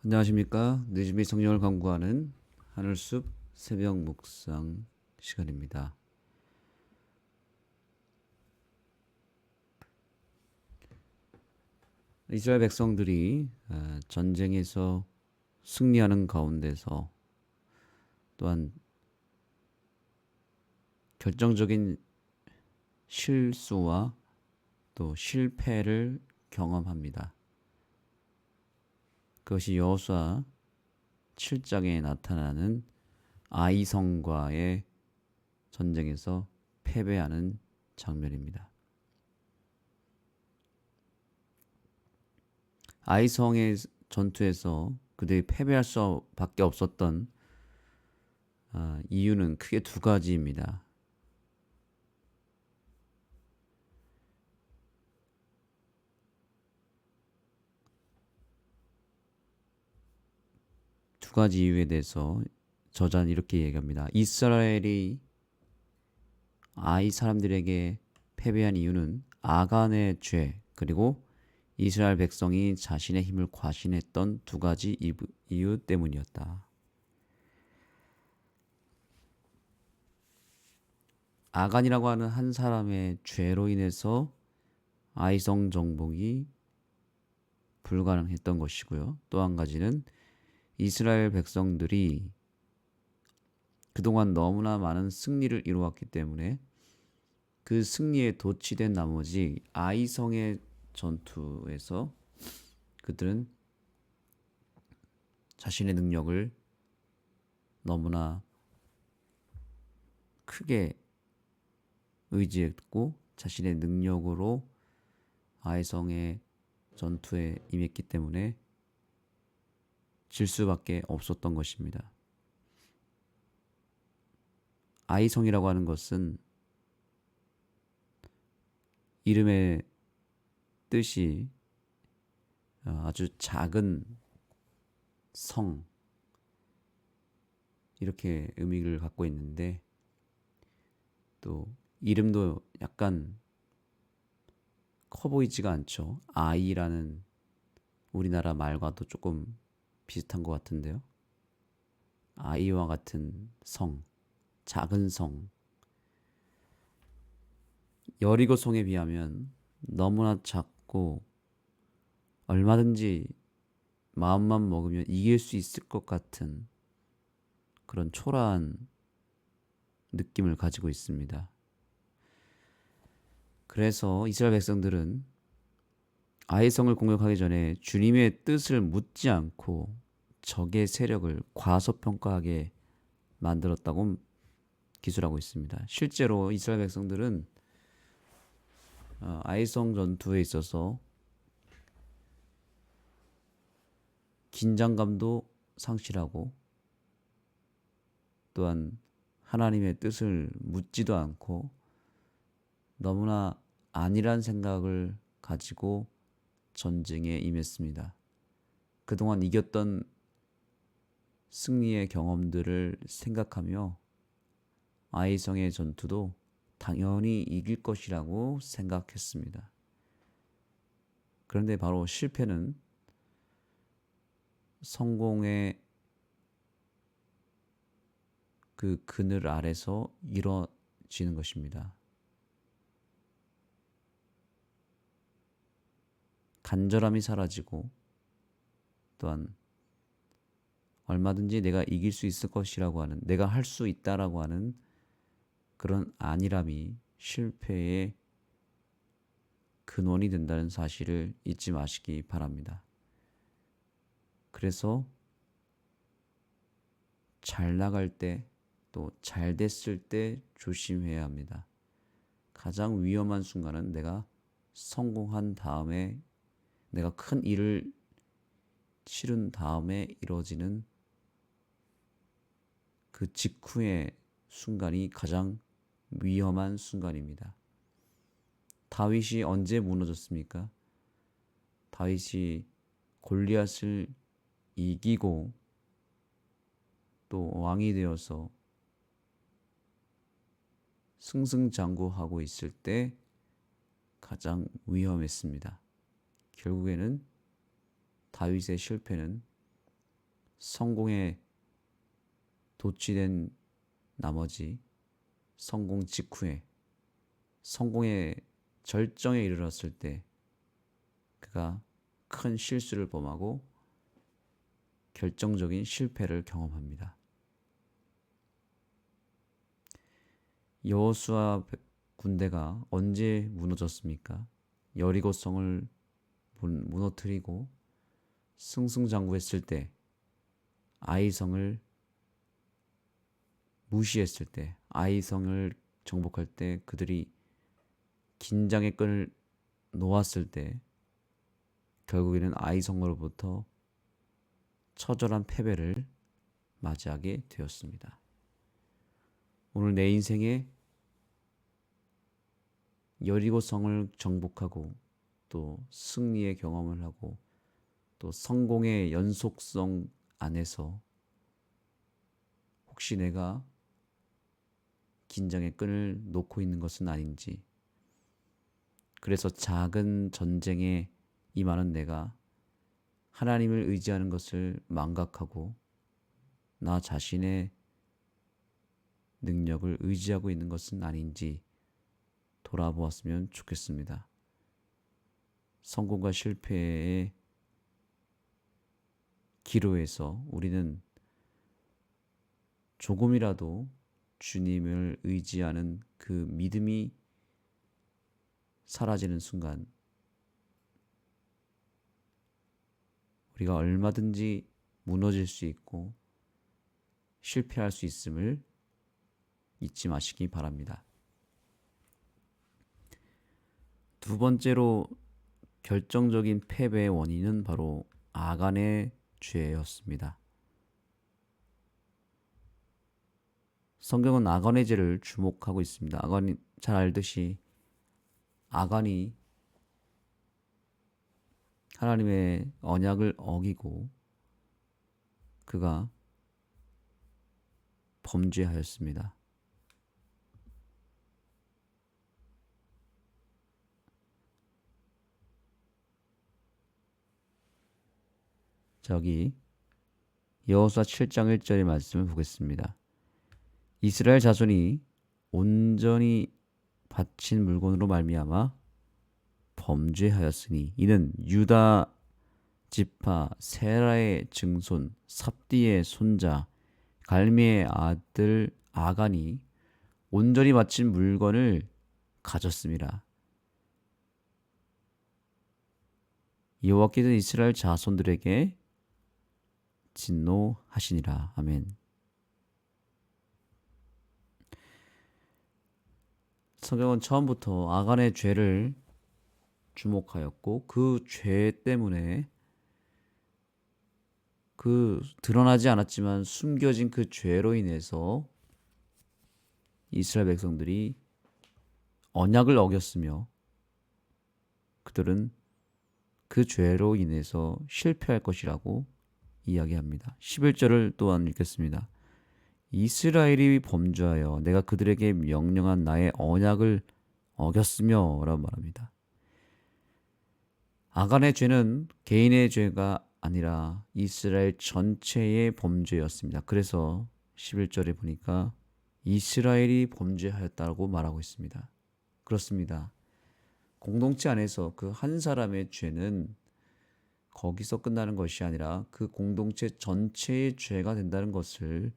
안녕하십니까. 늦음이 성령을 강구하는 하늘숲 새벽 묵상 시간입니다. 이스라엘 백성들이 전쟁에서 승리하는 가운데서 또한 결정적인 실수와 또 실패를 경험합니다. 그것이 여호수아 7장에 나타나는 아이성과의 전쟁에서 패배하는 장면입니다. 아이성의 전투에서 그들이 패배할 수밖에 없었던 이유는 크게 두 가지입니다. 두 가지 이유에 대해서 저자는 이렇게 얘기합니다. 이스라엘이 아이 사람들에게 패배한 이유는 아간의 죄 그리고 이스라엘 백성이 자신의 힘을 과신했던 두 가지 이유 때문이었다. 아간이라고 하는 한 사람의 죄로 인해서 아이성 정복이 불가능했던 것이고요. 또 한 가지는 이스라엘 백성들이 그동안 너무나 많은 승리를 이루었기 때문에 그 승리에 도취된 나머지 아이성의 전투에서 그들은 자신의 능력을 너무나 크게 의지했고 자신의 능력으로 아이성의 전투에 임했기 때문에 질 수밖에 없었던 것입니다. 아이성이라고 하는 것은 이름의 뜻이 아주 작은 성 이렇게 의미를 갖고 있는데 또 이름도 약간 커 보이지가 않죠. 아이라는 우리나라 말과도 조금 비슷한 것 같은데요. 아이와 같은 성, 작은 성. 여리고 성에 비하면 너무나 작고 얼마든지 마음만 먹으면 이길 수 있을 것 같은 그런 초라한 느낌을 가지고 있습니다. 그래서 이스라엘 백성들은 아이성을 공격하기 전에 주님의 뜻을 묻지 않고 적의 세력을 과소평가하게 만들었다고 기술하고 있습니다. 실제로 이스라엘 백성들은 아이성 전투에 있어서 긴장감도 상실하고 또한 하나님의 뜻을 묻지도 않고 너무나 아니란 생각을 가지고 전쟁에 임했습니다. 그동안 이겼던 승리의 경험들을 생각하며 아이성의 전투도 당연히 이길 것이라고 생각했습니다. 그런데 바로 실패는 성공의 그 그늘 아래서 이뤄지는 것입니다. 간절함이 사라지고 또한 얼마든지 내가 이길 수 있을 것이라고 하는, 내가 할 수 있다라고 하는 그런 안일함이 실패의 근원이 된다는 사실을 잊지 마시기 바랍니다. 그래서 잘 나갈 때 또 잘 됐을 때 조심해야 합니다. 가장 위험한 순간은 내가 성공한 다음에 내가 큰 일을 치른 다음에 이루어지는 그 직후의 순간이 가장 위험한 순간입니다. 다윗이 언제 무너졌습니까? 다윗이 골리앗을 이기고 또 왕이 되어서 승승장구하고 있을 때 가장 위험했습니다. 결국에는 다윗의 실패는 성공에 도취된 나머지 성공 직후에 성공의 절정에 이르렀을 때 그가 큰 실수를 범하고 결정적인 실패를 경험합니다. 여호수아 군대가 언제 무너졌습니까? 여리고성을 무너뜨리고 승승장구했을 때, 아이성을 무시했을 때, 아이성을 정복할 때 그들이 긴장의 끈을 놓았을 때 결국에는 아이성으로부터 처절한 패배를 맞이하게 되었습니다. 오늘 내 인생에 여리고성을 정복하고 또 승리의 경험을 하고 또 성공의 연속성 안에서 혹시 내가 긴장의 끈을 놓고 있는 것은 아닌지, 그래서 작은 전쟁에 임하는 내가 하나님을 의지하는 것을 망각하고 나 자신의 능력을 의지하고 있는 것은 아닌지 돌아보았으면 좋겠습니다. 성공과 실패의 기로에서 우리는 조금이라도 주님을 의지하는 그 믿음이 사라지는 순간 우리가 얼마든지 무너질 수 있고 실패할 수 있음을 잊지 마시기 바랍니다. 두 번째로 결정적인 패배의 원인은 바로 아간의 죄였습니다. 성경은 아간의 죄를 주목하고 있습니다. 아간이 잘 알듯이 아간이 하나님의 언약을 어기고 그가 범죄하였습니다. 저기 여호수아 7장 1절의 말씀을 보겠습니다. 이스라엘 자손이 온전히 바친 물건으로 말미암아 범죄하였으니 이는 유다 지파 세라의 증손 삽디의 손자 갈미의 아들 아간이 온전히 바친 물건을 가졌습니다. 여호와께서 이스라엘 자손들에게 진노하시니라. 아멘. 성경은 처음부터 아간의 죄를 주목하였고 그 죄 때문에 그 드러나지 않았지만 숨겨진 그 죄로 인해서 이스라엘 백성들이 언약을 어겼으며 그들은 그 죄로 인해서 실패할 것이라고 이야기합니다. 11절을 또한 읽겠습니다. 이스라엘이 범죄하여 내가 그들에게 명령한 나의 언약을 어겼으며 라고 말합니다. 아간의 죄는 개인의 죄가 아니라 이스라엘 전체의 범죄였습니다. 그래서 11절에 보니까 이스라엘이 범죄하였다고 말하고 있습니다. 그렇습니다. 공동체 안에서 그 한 사람의 죄는 거기서 끝나는 것이 아니라 그 공동체 전체의 죄가 된다는 것을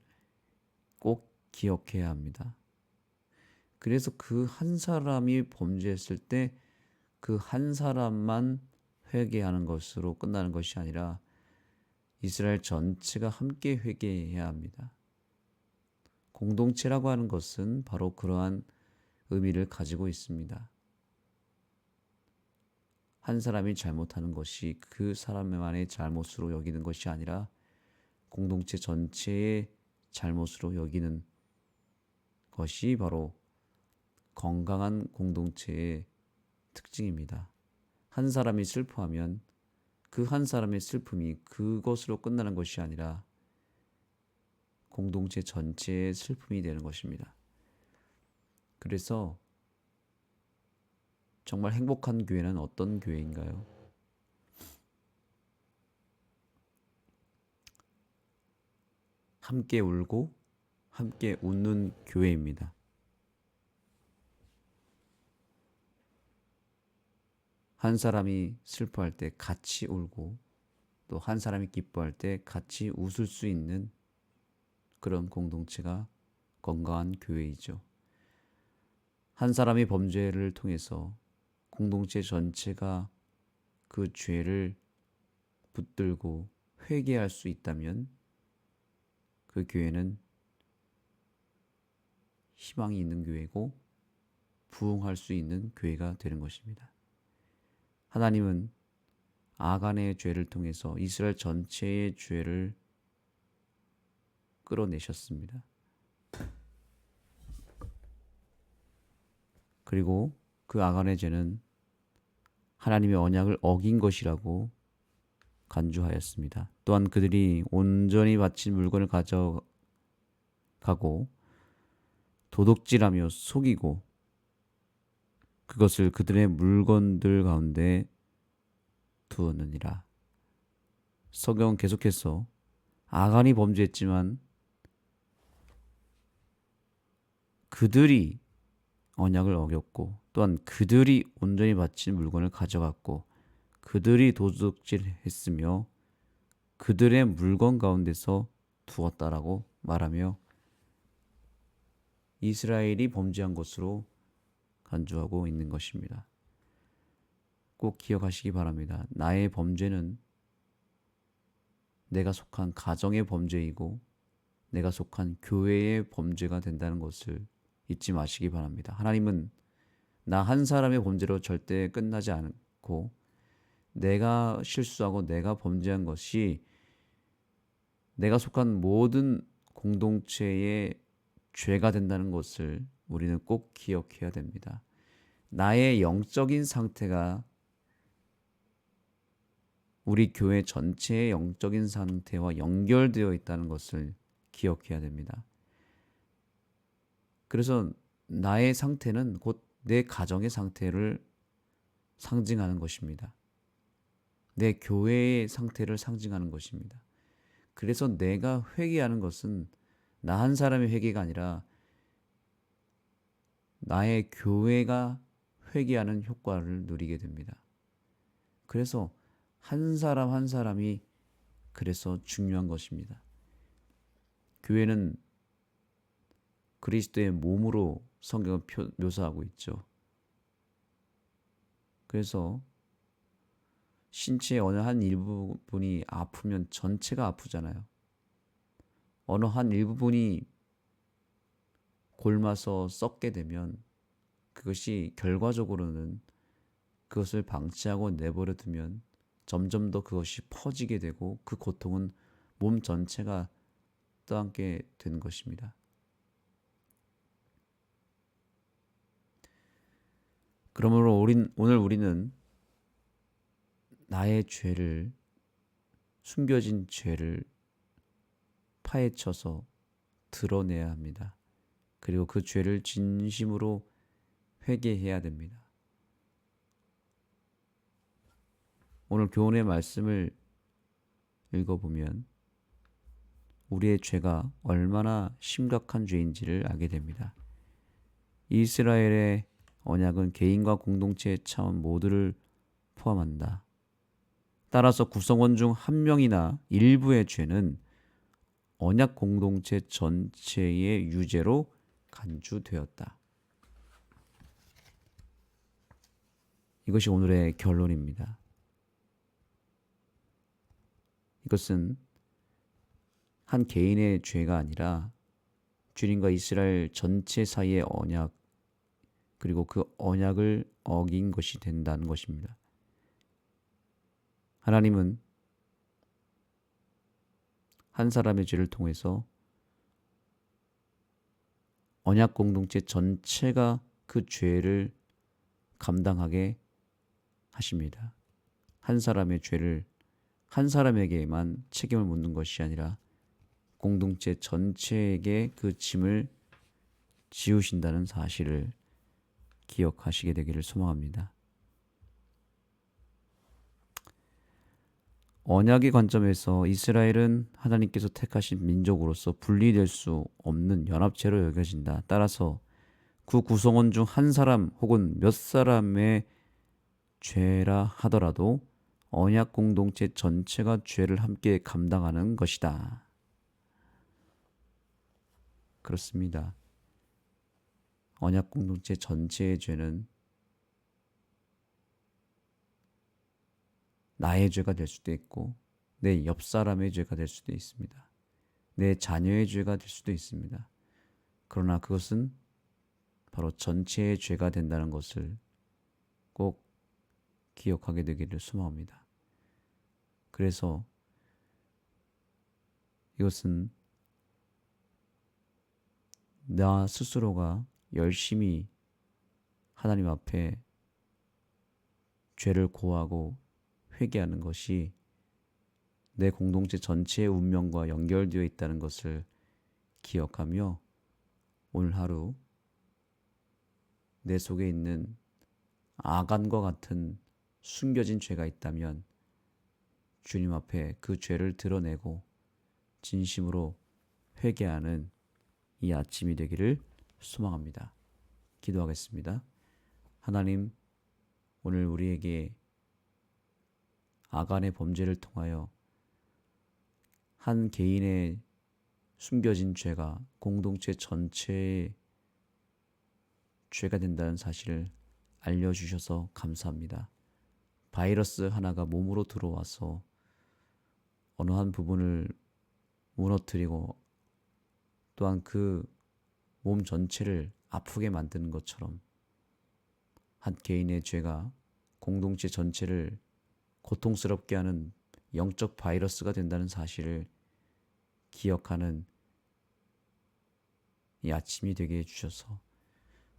꼭 기억해야 합니다. 그래서 그 한 사람이 범죄했을 때 그 한 사람만 회개하는 것으로 끝나는 것이 아니라 이스라엘 전체가 함께 회개해야 합니다. 공동체라고 하는 것은 바로 그러한 의미를 가지고 있습니다. 한 사람이 잘못하는 것이 그 사람만의 잘못으로 여기는 것이 아니라 공동체 전체의 잘못으로 여기는 것이 바로 건강한 공동체의 특징입니다. 한 사람이 슬퍼하면 그 한 사람의 슬픔이 그것으로 끝나는 것이 아니라 공동체 전체의 슬픔이 되는 것입니다. 그래서 정말 행복한 교회는 어떤 교회인가요? 함께 울고 함께 웃는 교회입니다. 한 사람이 슬퍼할 때 같이 울고 또 한 사람이 기뻐할 때 같이 웃을 수 있는 그런 공동체가 건강한 교회이죠. 한 사람이 범죄를 통해서 공동체 전체가 그 죄를 붙들고 회개할 수 있다면 그 교회는 희망이 있는 교회고 부흥할 수 있는 교회가 되는 것입니다. 하나님은 아간의 죄를 통해서 이스라엘 전체의 죄를 끌어내셨습니다. 그리고 그 아간의 죄는 하나님의 언약을 어긴 것이라고 간주하였습니다. 또한 그들이 온전히 바친 물건을 가져가고 도둑질하며 속이고 그것을 그들의 물건들 가운데 두었느니라. 성경은 계속해서 아간이 범죄했지만 그들이 언약을 어겼고 또한 그들이 온전히 바친 물건을 가져갔고 그들이 도둑질했으며 그들의 물건 가운데서 두었다라고 말하며 이스라엘이 범죄한 것으로 간주하고 있는 것입니다. 꼭 기억하시기 바랍니다. 나의 범죄는 내가 속한 가정의 범죄이고 내가 속한 교회의 범죄가 된다는 것을 잊지 마시기 바랍니다. 하나님은 나 한 사람의 범죄로 절대 끝나지 않고 내가 실수하고 내가 범죄한 것이 내가 속한 모든 공동체의 죄가 된다는 것을 우리는 꼭 기억해야 됩니다. 나의 영적인 상태가 우리 교회 전체의 영적인 상태와 연결되어 있다는 것을 기억해야 됩니다. 그래서 나의 상태는 곧 내 가정의 상태를 상징하는 것입니다. 내 교회의 상태를 상징하는 것입니다. 그래서 내가 회개하는 것은 나 한 사람의 회개가 아니라 나의 교회가 회개하는 효과를 누리게 됩니다. 그래서 한 사람 한 사람이 그래서 중요한 것입니다. 교회는 그리스도의 몸으로 성경을 묘사하고 있죠. 그래서 신체의 어느 한 일부분이 아프면 전체가 아프잖아요. 어느 한 일부분이 골마서 썩게 되면 그것이 결과적으로는 그것을 방치하고 내버려 두면 점점 더 그것이 퍼지게 되고 그 고통은 몸 전체가 떠안게 되는 것입니다. 그러므로 오늘 우리는 나의 죄를 숨겨진 죄를 파헤쳐서 드러내야 합니다. 그리고 그 죄를 진심으로 회개해야 됩니다. 오늘 교훈의 말씀을 읽어보면 우리의 죄가 얼마나 심각한 죄인지를 알게 됩니다. 이스라엘의 언약은 개인과 공동체의 차원 모두를 포함한다. 따라서 구성원 중 한 명이나 일부의 죄는 언약 공동체 전체의 유죄로 간주되었다. 이것이 오늘의 결론입니다. 이것은 한 개인의 죄가 아니라 주님과 이스라엘 전체 사이의 언약 그리고 그 언약을 어긴 것이 된다는 것입니다. 하나님은 한 사람의 죄를 통해서 언약 공동체 전체가 그 죄를 감당하게 하십니다. 한 사람의 죄를 한 사람에게만 책임을 묻는 것이 아니라 공동체 전체에게 그 짐을 지우신다는 사실을 기억하시게 되기를 소망합니다. 언약의 관점에서 이스라엘은 하나님께서 택하신 민족으로서 분리될 수 없는 연합체로 여겨진다. 따라서 그 구성원 중 한 사람 혹은 몇 사람의 죄라 하더라도 언약 공동체 전체가 죄를 함께 감당하는 것이다. 그렇습니다. 언약 공동체 전체의 죄는 나의 죄가 될 수도 있고 내 옆 사람의 죄가 될 수도 있습니다. 내 자녀의 죄가 될 수도 있습니다. 그러나 그것은 바로 전체의 죄가 된다는 것을 꼭 기억하게 되기를 소망합니다. 그래서 이것은 나 스스로가 열심히 하나님 앞에 죄를 고하고 회개하는 것이 내 공동체 전체의 운명과 연결되어 있다는 것을 기억하며 오늘 하루 내 속에 있는 아간과 같은 숨겨진 죄가 있다면 주님 앞에 그 죄를 드러내고 진심으로 회개하는 이 아침이 되기를 소망합니다. 기도하겠습니다. 하나님, 오늘 우리에게 아간의 범죄를 통하여 한 개인의 숨겨진 죄가 공동체 전체의 죄가 된다는 사실을 알려주셔서 감사합니다. 바이러스 하나가 몸으로 들어와서 어느 한 부분을 무너뜨리고 또한 그 몸 전체를 아프게 만드는 것처럼 한 개인의 죄가 공동체 전체를 고통스럽게 하는 영적 바이러스가 된다는 사실을 기억하는 이 아침이 되게 해주셔서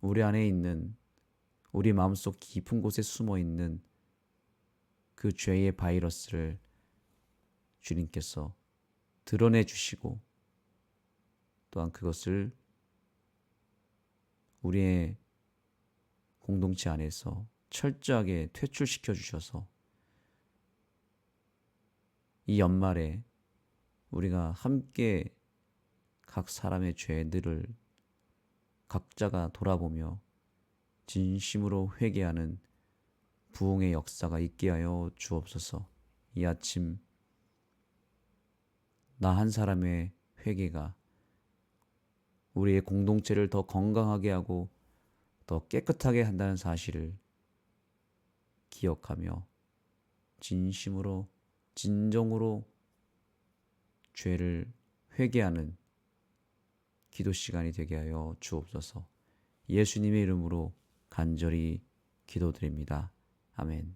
우리 안에 있는, 우리 마음속 깊은 곳에 숨어 있는 그 죄의 바이러스를 주님께서 드러내 주시고 또한 그것을 우리의 공동체 안에서 철저하게 퇴출시켜 주셔서 이 연말에 우리가 함께 각 사람의 죄들을 각자가 돌아보며 진심으로 회개하는 부흥의 역사가 있게 하여 주옵소서. 이 아침 나 한 사람의 회개가 우리의 공동체를 더 건강하게 하고 더 깨끗하게 한다는 사실을 기억하며 진심으로 진정으로 죄를 회개하는 기도 시간이 되게 하여 주옵소서. 예수님의 이름으로 간절히 기도드립니다. 아멘.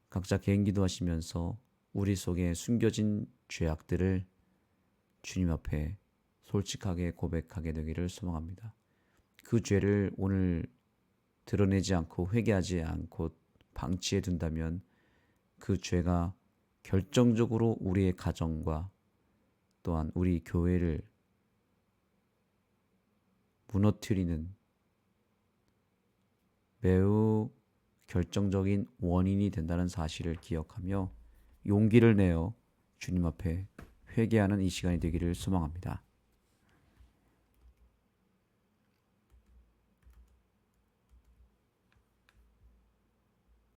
각자 개인 기도하시면서 우리 속에 숨겨진 죄악들을 주님 앞에 솔직하게 고백하게 되기를 소망합니다. 그 죄를 오늘 드러내지 않고 회개하지 않고 방치해 둔다면 그 죄가 결정적으로 우리의 가정과 또한 우리 교회를 무너뜨리는 매우 결정적인 원인이 된다는 사실을 기억하며 용기를 내어 주님 앞에 회개하는 이 시간이 되기를 소망합니다.